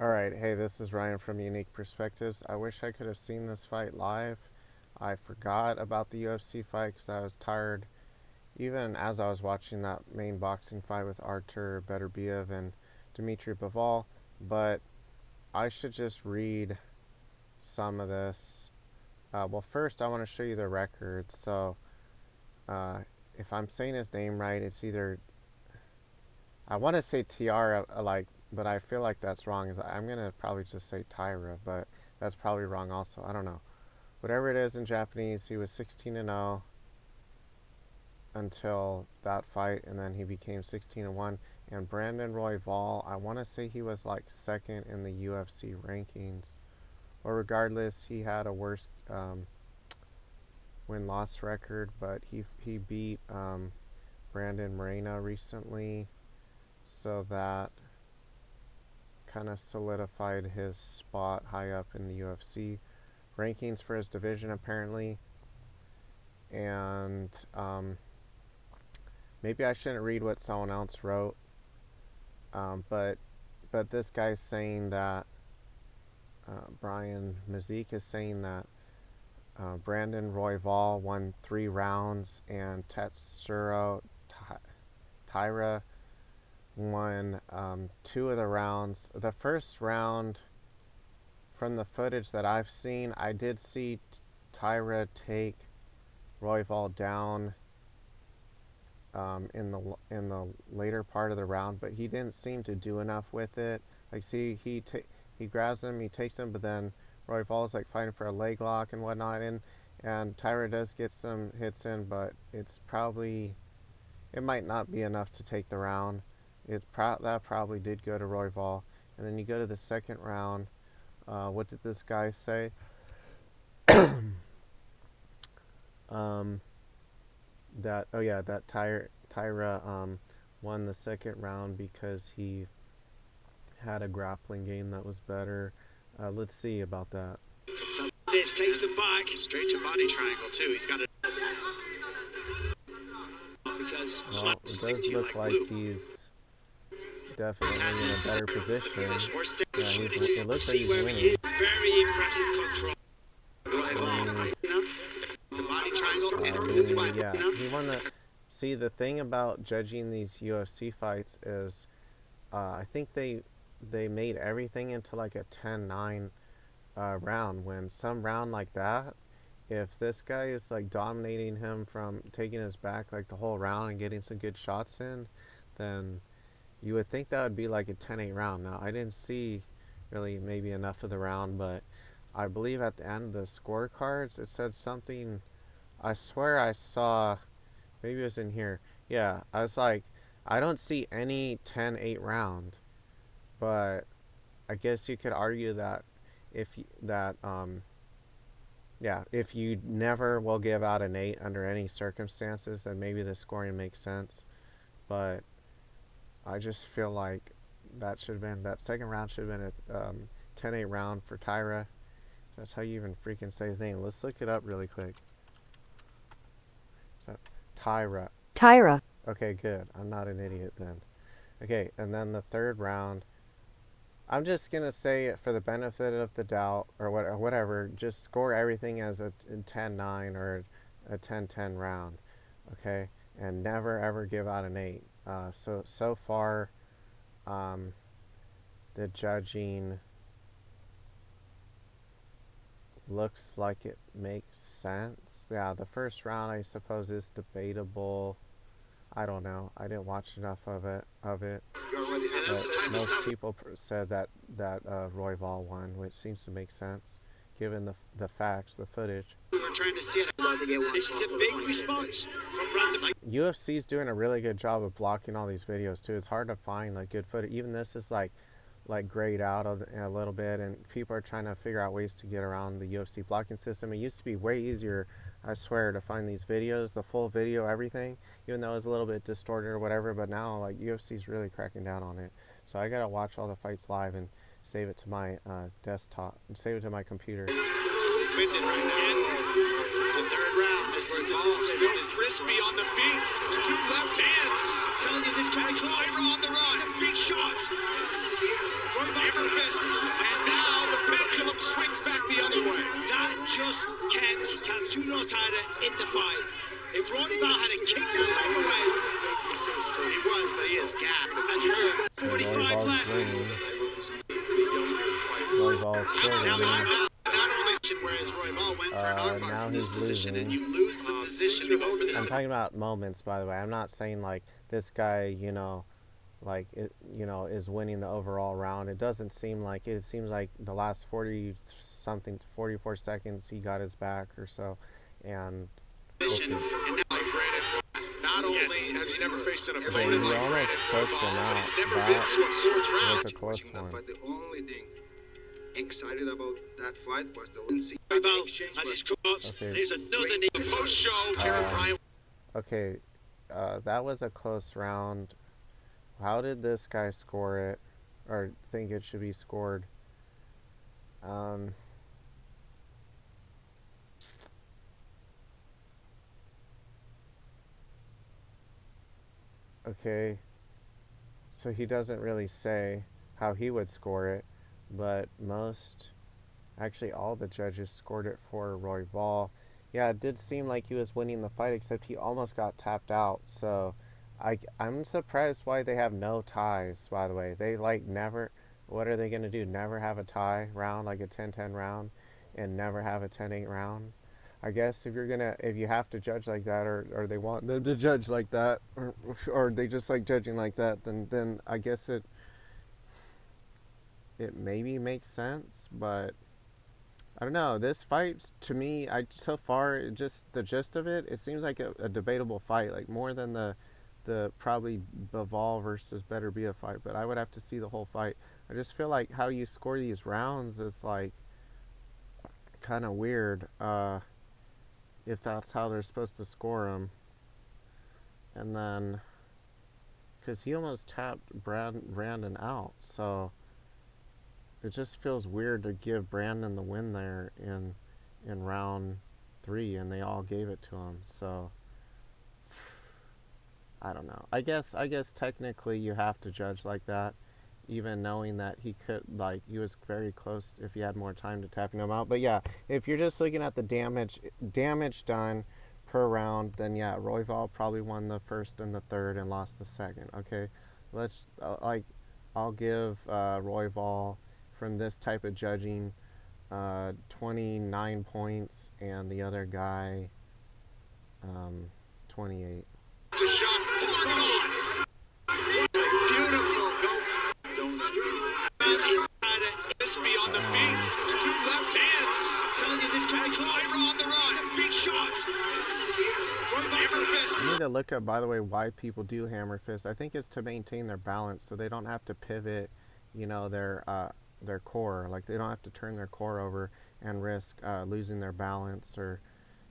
Alright, hey, this is Ryan from Unique Perspectives. I wish I could have seen this fight live. I forgot about the UFC fight because I was tired, even as I was watching that main boxing fight with Artur Beterbiev and Dmitry Bivol. But I should just read some of this. Well, first, I want to show you the record. So, uh, if I'm saying his name right, it's either I want to say Tiara, but I feel like that's wrong. I'm gonna probably just say Taira, but that's probably wrong also. I don't know. Whatever it is in Japanese, he was 16-0 until that fight, and then he became 16-1. And Brandon Royval, I want to say he was like second in the UFC rankings. Or regardless, he had a worse win-loss record, but he beat Brandon Moreno recently, so that kind of solidified his spot high up in the UFC rankings for his division, apparently. And maybe I shouldn't read what someone else wrote, but this guy's saying that Brian Mazik is saying that Brandon Royval won 3 rounds and Tatsuro Taira won 2 of the rounds. The first round, from the footage that I've seen, I did see Taira take Royval down in the later part of the round, but he didn't seem to do enough with it. Like, see, he grabs him, he takes him, but then Royval is like fighting for a leg lock and whatnot, and Taira does get some hits in, but it might not be enough to take the round. That probably did go to Royval. And then you go to the second round. What did this guy say? That Taira won the second round because he had a grappling game that was better. Let's see about that. This takes the back straight to body triangle too. He's got it. Well, it does look like he's definitely in a better position. Yeah, it looks like he's winning. Very impressive control. The body triangle. Yeah, he won the. See, the thing about judging these UFC fights is, I think they made everything into like a 10-9 round. When some round like that, if this guy is like dominating him from taking his back like the whole round and getting some good shots in, then you would think that would be like a 10-8 round. Now, I didn't see really maybe enough of the round, but I believe at the end of the scorecards it said something. I swear I saw, maybe it was in here. Yeah, I was like, I don't see any 10-8 round, but I guess you could argue that if you never will give out an 8 under any circumstances, then maybe the scoring makes sense. But I just feel like that second round should have been a 10-8 round for Taira. That's how you even freaking say his name. Let's look it up really quick. So, Taira. Taira. Okay, good. I'm not an idiot then. Okay, and then the third round, I'm just going to say, for the benefit of the doubt, or whatever, just score everything as a 10-9 or a 10-10 round, okay? And never, ever give out an 8. So far, the judging looks like it makes sense. Yeah, the first round, I suppose, is debatable. I don't know. I didn't watch enough of it. But most people said that Royval won, which seems to make sense given the facts, the footage. We're trying to see it. This is a big response from random. UFC's doing a really good job of blocking all these videos too. It's hard to find like good footage. Even this is like grayed out a little bit, and people are trying to figure out ways to get around the UFC blocking system. It used to be way easier, I swear, to find these videos, the full video, everything, even though it's a little bit distorted or whatever. But now, like, UFC's really cracking down on it. So I gotta watch all the fights live and save it to my desktop and save it to my computer. It's the third round. This is crispy on the feet. 2 left hands. I'm telling you, this guy's Taira on the run. Big shots. Hammer fist. And now the pendulum swings back the other way. That just kept Tatsuro Taira in the fight. If Royval had a kicked that leg away, He was, but he is gapped. and hurt. So 45 Royval's left. winning. Royval's still winning. Not only whereas Royval went for an armbar Now from this he's position, and losing. you lose the position to go for the. I'm talking about moments, by the way. I'm not saying like this guy, like it, is winning the overall round. It doesn't seem like it. It seems like the last 40 something, 44 seconds, he got his back or so, and And now, granted, not only has he never faced an he opponent like almost Brandon choked him Royval, but out. he's never been That to a fourth round. was a close Watching that one. fight, the only thing excited about that fight was the Royval exchange. has his cuts. Okay. There's another knee. The post-show, Karen Bryant. Okay, that was a close round. How did this guy score it, or think it should be scored? Um, okay, so he doesn't really say how he would score it, but actually all the judges scored it for Royval. Yeah, it did seem like he was winning the fight, except he almost got tapped out. So I'm surprised why they have no ties, by the way. They like never, what are they going to do? Never have a tie round, like a 10-10 round, and never have a 10-8 round? I guess if you have to judge like that, or they want them to judge like that, or they just like judging like that, then I guess it maybe makes sense, but I don't know. This fight, to me, so far, just the gist of it, it seems like a debatable fight, like more than the probably Bivol versus Better Be a fight. But I would have to see the whole fight. I just feel like how you score these rounds is like kind of weird. If that's how they're supposed to score them, and then because he almost tapped Brandon out, so it just feels weird to give Brandon the win there in round 3, and they all gave it to him. So I don't know. I guess technically you have to judge like that, even knowing that he was very close if he had more time to tapping him out. But yeah, if you're just looking at the damage done per round, then yeah, Royval probably won the first and the third and lost the second. Okay, I'll give Royval from this type of judging 29 points, and the other guy 28. It's a shot. Pouring it on. Beautiful. Crispy on the feet. Two left hands. I'm telling you, this guy's Taira on the run. Some big shots. Hammer fist. You need to look up, by the way, why people do hammer fist. I think it's to maintain their balance, so they don't have to pivot, their core. Like, they don't have to turn their core over and risk losing their balance, or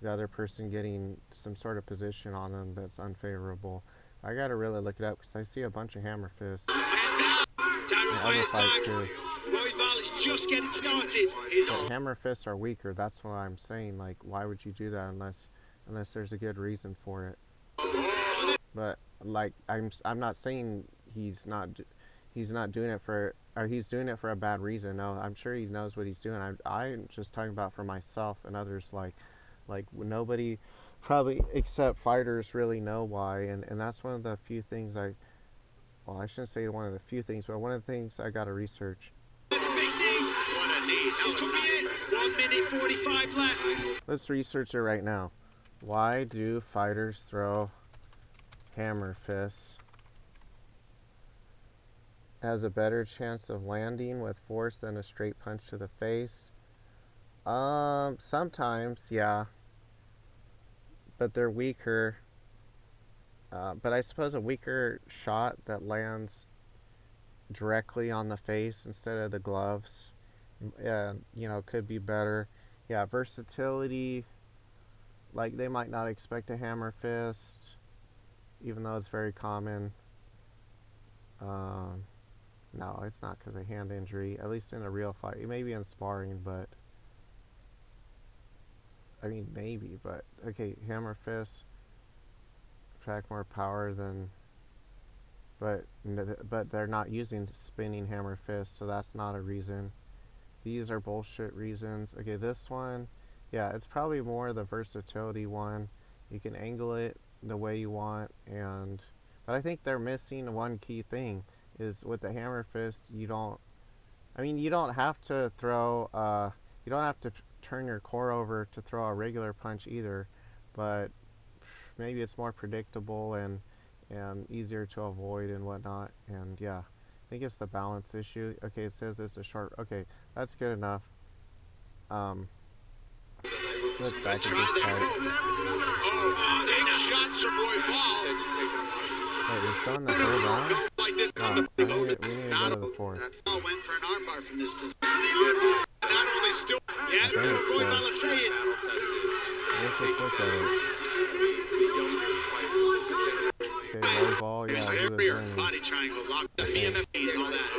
the other person getting some sort of position on them that's unfavorable. I gotta really look it up because I see a bunch of hammer fists. Taira fires back. Royval is just getting started. But hammer fists are weaker. That's what I'm saying. Like, why would you do that unless there's a good reason for it? But like, I'm not saying he's not doing it for, or he's doing it for a bad reason. No, I'm sure he knows what he's doing. I'm just talking about for myself and others. Like nobody, probably except fighters, really know why, and that's one of the few things I shouldn't say one of the few things, but one of the things I got to research. That's a big knee. What a knee. This could be it. 1 minute 45 left. Let's research it right now. Why do fighters throw hammer fists? Has a better chance of landing with force than a straight punch to the face. Sometimes, yeah. But they're weaker. But I suppose a weaker shot that lands directly on the face instead of the gloves, could be better. Yeah, versatility. Like, they might not expect a hammer fist, even though it's very common. No, it's not because of hand injury, at least in a real fight. It may be in sparring, but I mean, maybe, but okay, hammer fist, attract more power than, but they're not using spinning hammer fist, so that's not a reason. These are bullshit reasons. Okay, this one, yeah, it's probably more the versatility one. You can angle it the way you want, but I think they're missing one key thing is with the hammer fist, you don't have to throw you don't have to turn your core over to throw a regular punch either, but maybe it's more predictable and easier to avoid and whatnot. And yeah, I think it's the balance issue. Okay, it says it's a short. Okay, that's good enough. Let's back to this fight. Shots from Royval. Wait, we're still in the third round? No, we need to go to the fourth. Paul went for an armbar from this position. Not only still, Yeah, Royval is saying. Let's just look at it. Okay, Royval, yeah, he was winning. Body triangle, locked up, BMFs, all that.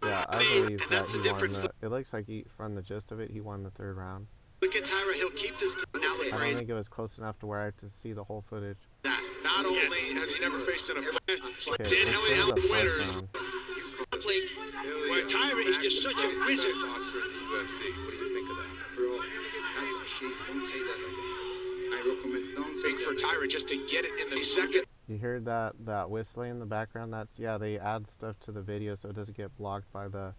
Yeah, I believe that he won. It looks like from the gist of it, he won the third round. Look at Taira, he'll keep this. Now look I don't crazy. think it was close enough to where I had to see the whole footage. not only has he never faced an opponent, Okay, Dan let's go to Elliott the fourth winners. round. Where Taira is just such a wizard. Boxer in the UFC. What do you think of that? Bro, that's a shit. Don't say that again. I recommend don't say Big that for again. Taira just to get it in the second. You heard that whistling in the background? That's, yeah, they add stuff to the video so it doesn't get blocked by the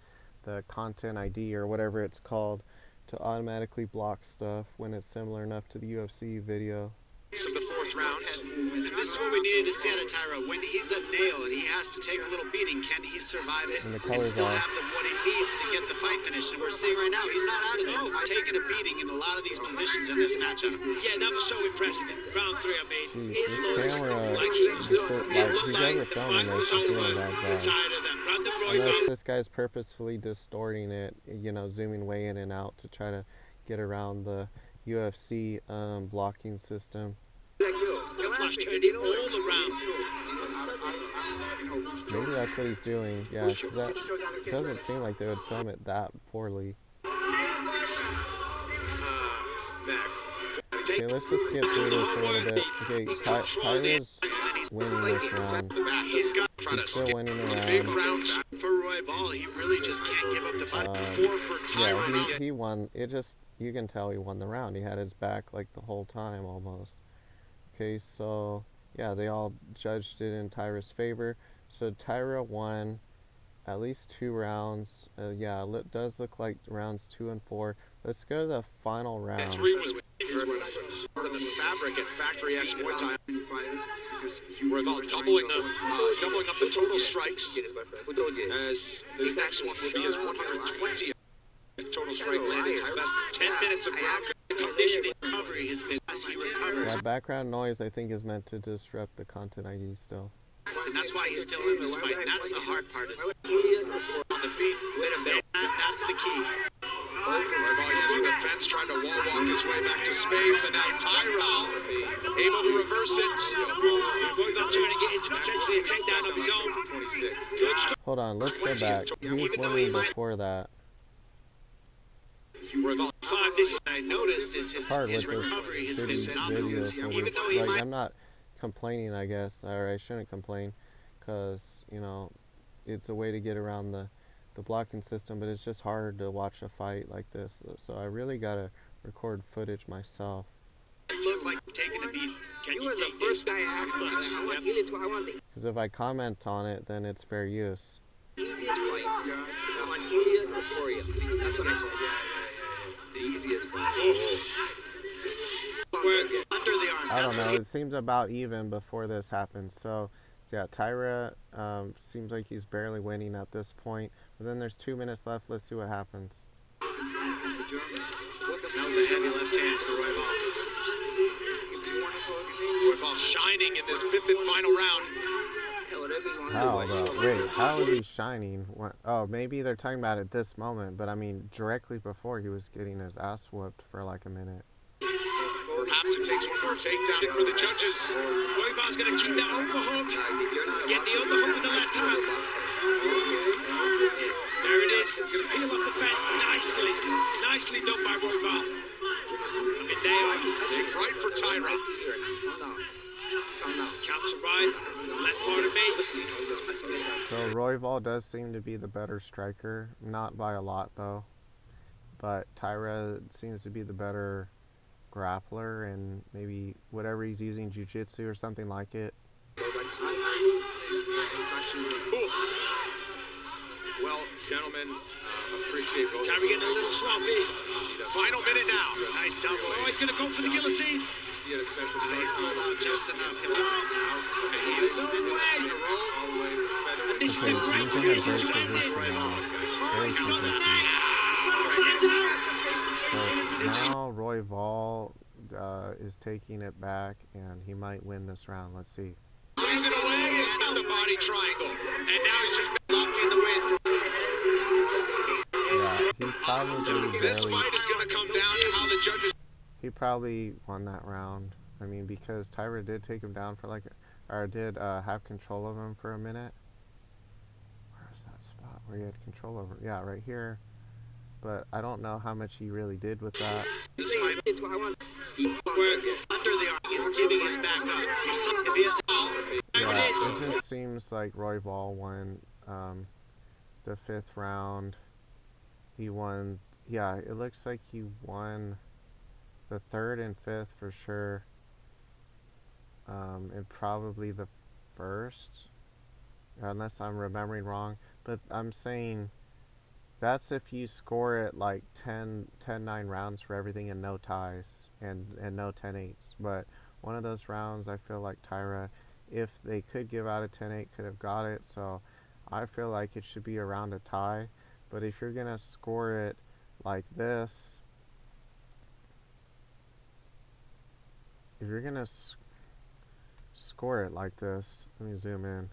content ID or whatever it's called, to automatically block stuff when it's similar enough to the UFC video. Of the fourth round. And this is what we needed to see out of Taira. When he's a nail and he has to take a little beating, can he survive it And the and color's still off. have what he needs to get the fight finished? And we're seeing right now, he's not out of this. Taking a beating in a lot of these positions in this matchup. Yeah, that was so impressive. Round 3, I mean, Jeez, this camera, like, whoever filming this is doing a bad job. Unless this guy's purposefully distorting it, zooming way in and out to try to get around the UFC blocking system. Flash turned it all around. Maybe that's what he's doing. Yeah, because that doesn't seem like they would film it that poorly. Max. Okay, let's just skip through this a little bit. Okay, Taira's winning this round. He's still winning the big round. rounds for Royval. He really just can't give up the fight. 4 for Yeah, Taira. he won. You can tell he won the round. He had his back like the whole time almost. Okay, so yeah, they all judged it in Taira's favor. So Taira won at least 2 rounds. Yeah, it does look like rounds 2 and 4. Let's go to the final round. 3 was part of the fabric at Factory X Muay Thai. Royval doubling up the total strikes, as the next one will be his 120th total strike landed. Best 10 minutes of ground conditioning. Recovery has been as he recovers. That background noise, I think, is meant to disrupt the content ID still. And that's why he's still in this fight. And that's the hard part of it. on the feet. That's the key. Royval using the fence, trying to wall walk his way back to space, and now Taira able to reverse it. Royval trying to get into potentially a takedown of his own. Good strike. Hold on, let's go back. He was winning before that. Royval 5. This is what I noticed is Hard his with recovery has this been shitty phenomenal. video footage. Even though he Like, might I'm not complaining, I guess, or I shouldn't complain, because it's a way to get around the blocking system, but it's just hard to watch a fight like this. So I really gotta record footage myself. look like taking a beat. Can You were the take first this? guy I asked about. I want the Because if I comment on it, then it's fair use. easiest fight. I want India or Korea. That's what I said. The easiest fight. We're under the arms. I That's don't what know. It seems about even before this happens. So yeah, Taira seems like he's barely winning at this point. But then there's 2 minutes left. Let's see what happens. That was a heavy left hand for Royval. Royval shining in this 5th and final round. How though? Wait, how is he shining? Oh, maybe they're talking about it this moment, but I mean directly before he was getting his ass whooped for like a minute. Perhaps it takes one more takedown for the judges. Royval's going to keep that overhook. Get the overhook with the left hand. There it is. He's going to peel off the fence nicely. Nicely done by Royval. I mean, they are Right for Taira. count to ride, the left part of me. So Royval does seem to be the better striker, not by a lot though. But Taira seems to be the better grappler, and maybe whatever he's using, jiu-jitsu or something like it. It's actually Well, gentlemen, appreciate both. Taira getting a little sloppy. Final minute now. Nice double. Oh, he's going to go for the guillotine. See at a special He's stage. pulled out just enough. He is No into way. the roll. All the way to the feather. And this is a Okay, great he's in a position great to end position in. now. Oh, Great he's got the position. neck. He's got the neck. So now Royval is taking it back, and he might win this round. Let's see. He's in away. He's got the body triangle. And now he's just locking the win. Yeah, he probably This barely. fight is going to come down to how the judges. He probably won that round. I mean, because Taira did take him down for like, or did have control of him for a minute. Where's that spot where he had control over? Yeah, right here. But I don't know how much he really did with that. This fight It's what I want. is under the arm. He's giving his back up. If he is Yeah, it just seems like Royval won the 5th round. He won. Yeah, it looks like he won the 3rd and 5th for sure. And probably the 1st, unless I'm remembering wrong. But I'm saying that's if you score it like 10-9 rounds for everything and no ties and no 10-8s. But one of those rounds, I feel like Taira, if they could give out a 10-8, could have got it. So I feel like it should be around a tie. But if you're going to score it like this, if you're going to score it like this, let me zoom in.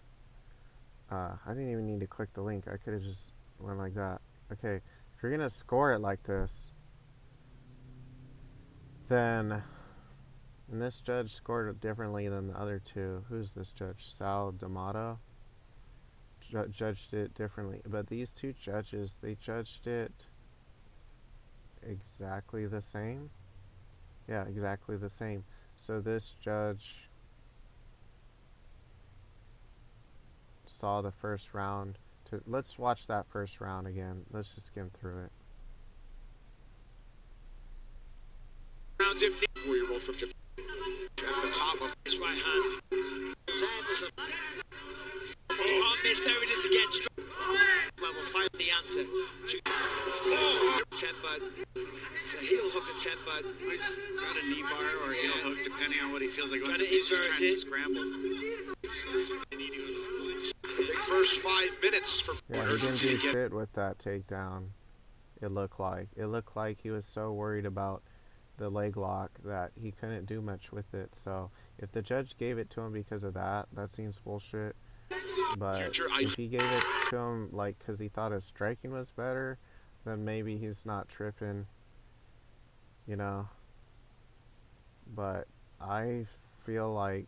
I didn't even need to click the link. I could have just went like that. Okay, if you're going to score it like this, then, and this judge scored it differently than the other two. Who's this judge? Sal D'Amato? Judged it differently. But these two judges, they judged it exactly the same. Yeah, exactly the same. So this judge saw the first round. Let's watch that first round again. Let's just skim through it. rounds if needed. 4-year-old from Japan. At the top of His right hand. Time for some. Oh, this, there it is again. level 5. The answer. Oh, temper. It's a heel hook attempt. He's got a knee bar or a heel hook, depending on what he feels like. Try to He's just invert trying to it. scramble. The first 5 minutes for Yeah, he didn't urgency do to get. shit with that takedown. It looked like he was so worried about the leg lock that he couldn't do much with it. So if the judge gave it to him because of that, that seems bullshit. But if he gave it to him like because he thought his striking was better, then maybe he's not tripping, you know. But I feel like,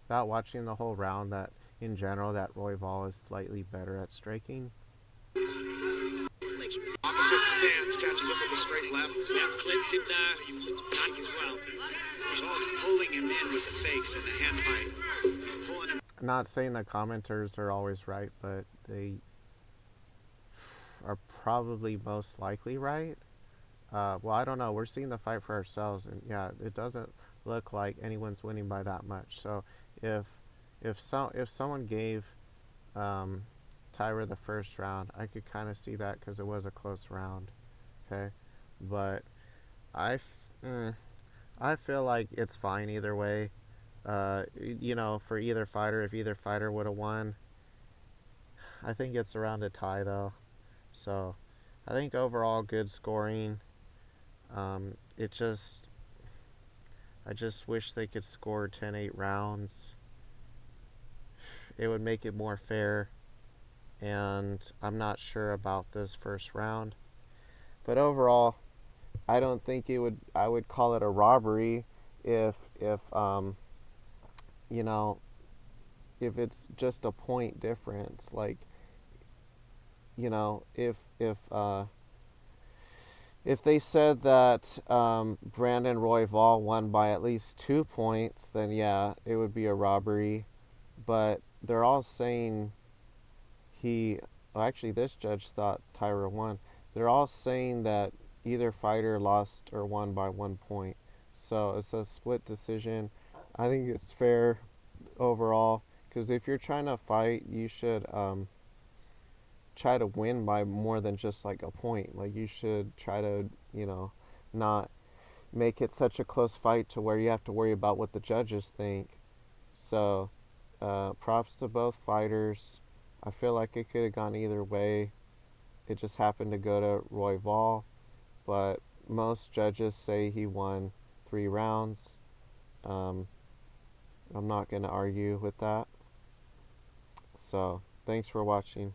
without watching the whole round, that in general that Royval is slightly better at striking. Opposite stance, catches up with a straight left. Yeah, clipped him there. Back as well. Royval's pulling him in with the fakes and the hand fight. He's pulling him. Not saying the commenters are always right, but they are probably most likely right. Well, I don't know. We're seeing the fight for ourselves, and yeah, it doesn't look like anyone's winning by that much. So if someone gave Taira the first round, I could kind of see that because it was a close round. Okay, but I feel like it's fine either way. You know, for either fighter, if either fighter would have won, I think it's around a tie though. So I think overall good scoring. I just wish they could score 10-8 rounds. It would make it more fair, and I'm not sure about this first round. But overall, I don't think I would call it a robbery if you know, if it's just a point difference. Like, you know, if if they said that Brandon Royval won by at least 2 points, then yeah, it would be a robbery. But they're all saying he. Well, actually, this judge thought Taira won. They're all saying that either fighter lost or won by 1 point. So it's a split decision. I think it's fair overall because if you're trying to fight, you should try to win by more than just like a point. Like you should try to, not make it such a close fight to where you have to worry about what the judges think. So, props to both fighters. I feel like it could have gone either way. It just happened to go to Royval, but most judges say he won 3 rounds. Um, I'm not going to argue with that. So, thanks for watching.